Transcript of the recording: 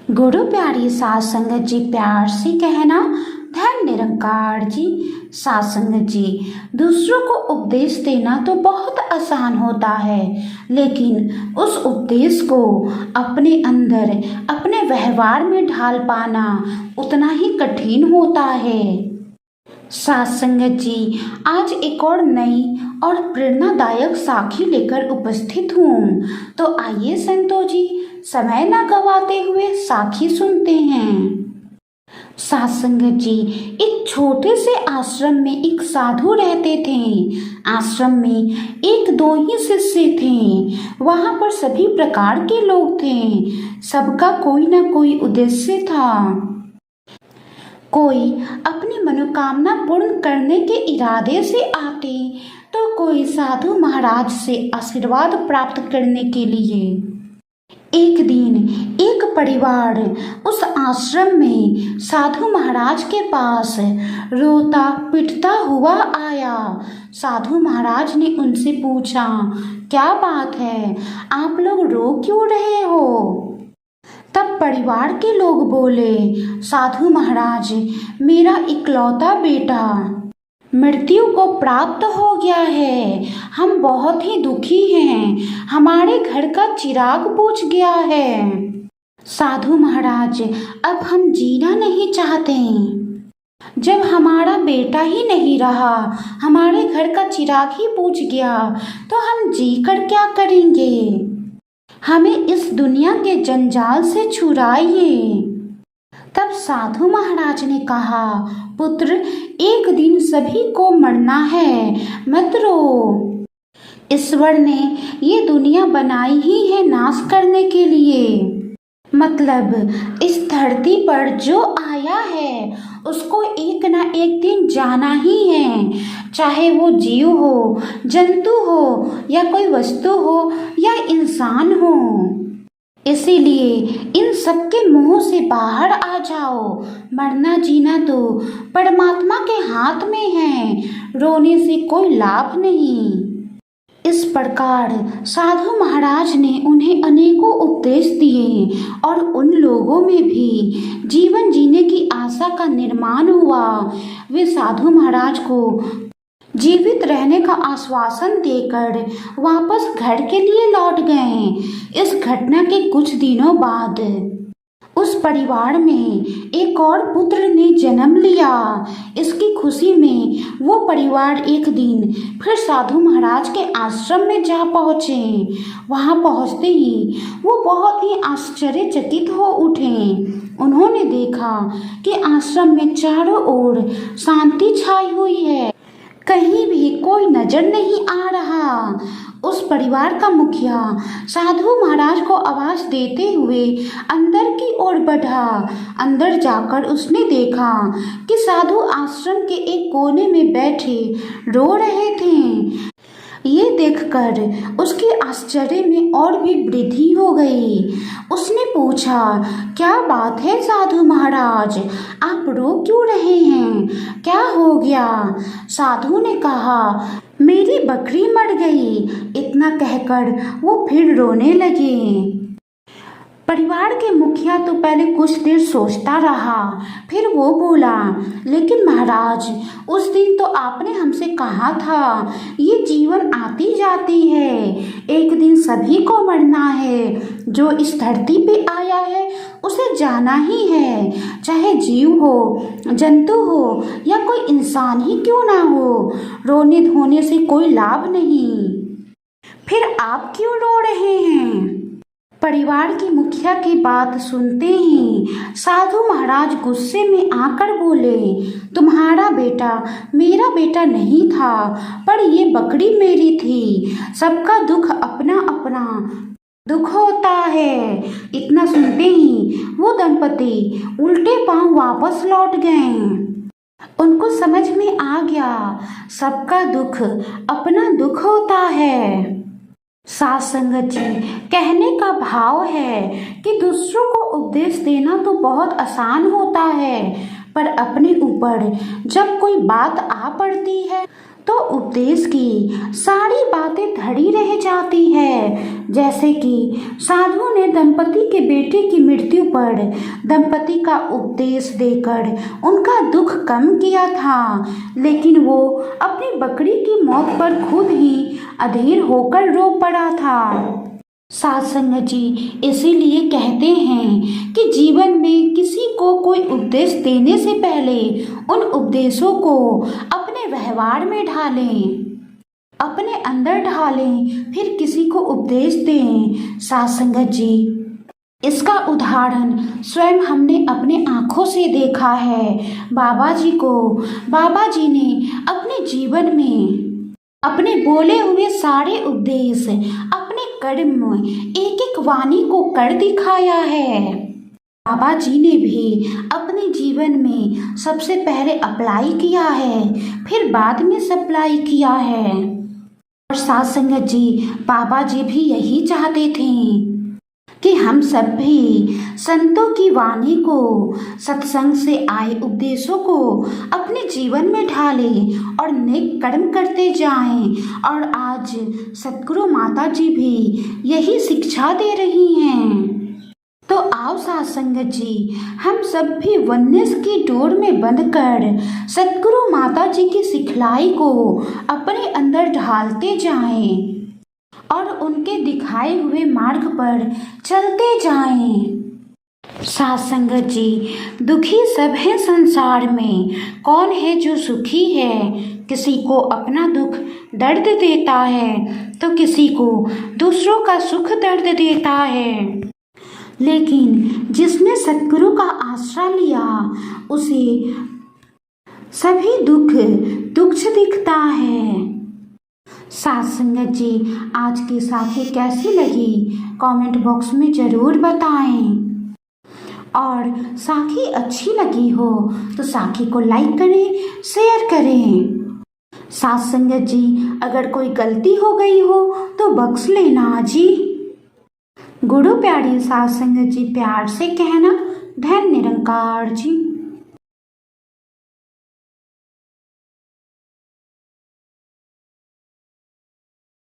गुरु प्यारी साध संगत जी, प्यार से कहना धन निरंकार जी। साध संगत जी, दूसरों को उपदेश देना तो बहुत आसान होता है, लेकिन उस उपदेश को अपने अंदर अपने व्यवहार में ढाल पाना उतना ही कठिन होता है। साध संगत जी, आज एक और नई और प्रेरणादायक साखी लेकर उपस्थित हूँ। तो आइए संतो जी, समय न गवाते हुए साखी सुनते हैं। साध संगत जी, एक छोटे से आश्रम में एक साधु रहते थे। आश्रम में एक दो ही शिष्य थे। वहां पर सभी प्रकार के लोग थे। सबका कोई ना कोई उद्देश्य था। कोई अपनी मनोकामना पूर्ण करने के इरादे से आते, तो कोई साधु महाराज से आशीर्वाद प्राप्त करने के लिए। एक दिन एक परिवार उस आश्रम में साधु महाराज के पास रोता पिटता हुआ आया। साधु महाराज ने उनसे पूछा, क्या बात है, आप लोग रो क्यों रहे हो? तब परिवार के लोग बोले, साधु महाराज, मेरा इकलौता बेटा मृत्यु को प्राप्त हो गया है। हम बहुत ही दुखी हैं। हमारे घर का चिराग बुझ गया है। साधु महाराज, अब हम जीना नहीं चाहते। जब हमारा बेटा ही नहीं रहा, हमारे घर का चिराग ही बुझ गया, तो हम जी कर क्या करेंगे? हमें इस दुनिया के जंजाल से छुड़ाइए। तब साधु महाराज ने कहा, पुत्र, एक दिन सभी को मरना है, मत रो। ईश्वर ने ये दुनिया बनाई ही है नाश करने के लिए। मतलब इस धरती पर जो आया है उसको एक ना एक दिन जाना ही है, चाहे वो जीव हो, जंतु हो, या कोई वस्तु हो, या इंसान हो। इसीलिए इन सबके मुंह से बाहर आ जाओ। मरना जीना तो परमात्मा के हाथ में है, रोने से कोई लाभ नहीं। इस प्रकार साधु महाराज ने उन्हें अनेकों उपदेश दिए और उन लोगों में भी जीवन जीने की आशा का निर्माण हुआ। वे साधु महाराज को जीवित रहने का आश्वासन देकर वापस घर के लिए लौट गए। इस घटना के कुछ दिनों बाद उस परिवार में एक और पुत्र ने जन्म लिया। इसकी खुशी में वो परिवार एक दिन फिर साधु महाराज के आश्रम में जा पहुँचे। वहाँ पहुँचते ही वो बहुत ही आश्चर्यचकित हो उठे। उन्होंने देखा कि आश्रम में चारों ओर शांति छाई हुई है, कहीं भी कोई नजर नहीं आ रहा। उस परिवार का मुखिया साधु महाराज को आवाज देते हुए अंदर की ओर बढ़ा। अंदर जाकर उसने देखा कि साधु आश्रम के एक कोने में बैठे रो रहे थे। ये देखकर उसके आश्चर्य में और भी वृद्धि हो गई। उसने पूछा, क्या बात है साधु महाराज, आप रो क्यों रहे हैं? क्या हो गया? साधु ने कहा, मेरी बकरी मर गई। इतना कहकर वो फिर रोने लगे। परिवार के मुखिया तो पहले कुछ देर सोचता रहा, फिर वो बोला, लेकिन महाराज, उस दिन तो आपने हमसे कहा था ये जीवन आती जाती है, एक दिन सभी को मरना है। जो इस धरती पे आया है उसे जाना ही है, चाहे जीव हो, जंतु हो, या कोई इंसान ही क्यों ना हो। रोने धोने से कोई लाभ नहीं। फिर आप क्यों रो रहे हैं? परिवार की मुखिया की बात सुनते ही साधु महाराज गुस्से में आकर बोले, तुम्हारा बेटा मेरा बेटा नहीं था, पर ये बकरी मेरी थी। सबका दुख अपना अपना दुख होता है। इतना सुनते ही वो दंपति उल्टे पांव वापस लौट गए। उनको समझ में आ गया, सबका दुख अपना दुख होता है। साध संगत जी, कहने का भाव है कि दूसरों को उपदेश देना तो बहुत आसान होता है, पर अपने ऊपर जब कोई बात आ पड़ती है तो उपदेश की सारी बातें धरी रह जाती है। जैसे कि साधु ने दंपति के बेटे की मृत्यु पर दंपति का उपदेश देकर उनका दुख कम किया था, लेकिन वो अपनी बकरी की मौत पर खुद ही अधीर होकर रो पड़ा था। साध संगत जी इसीलिए कहते हैं कि जीवन में किसी को कोई उपदेश देने से पहले उन उपदेशों को अपने व्यवहार में ढालें, अपने अंदर ढालें, फिर किसी को उपदेश दें। साध संगत जी इसका उदाहरण स्वयं हमने अपने आँखों से देखा है। बाबा जी ने अपने जीवन में अपने बोले हुए सारे उपदेश अपने कर्म एक एक वाणी को कर दिखाया है। बाबा जी ने भी अपने जीवन में सबसे पहले अप्लाई किया है, फिर बाद में सप्लाई किया है। और साध संगत जी बाबा जी भी यही चाहते थे कि हम सब भी संतों की वाणी को, सत्संग से आए उपदेशों को अपने जीवन में ढालें और नेक कर्म करते जाएं। और आज सद्गुरु माता जी भी यही शिक्षा दे रही हैं। तो आओ साध संगत जी हम सब भी वननेस की डोर में बंधकर सद्गुरु माता जी की सिखलाई को अपने अंदर ढालते जाएं और उनके दिखाए हुए मार्ग पर चलते जाएं। साध संगत जी दुखी सब है संसार में, कौन है जो सुखी है? किसी को अपना दुख दर्द देता है तो किसी को दूसरों का सुख दर्द देता है, लेकिन जिसने सद्गुरु का आश्रय लिया उसे सभी दुख तुच्छ दिखता है। साध संगत जी आज की साखी कैसी लगी कमेंट बॉक्स में ज़रूर बताएं, और साखी अच्छी लगी हो तो साखी को लाइक करें, शेयर करें। साध संगत जी अगर कोई गलती हो गई हो तो बख्श लेना जी। गुरु प्यारी साध संगत जी प्यार से कहना। धन्य निरंकार जी।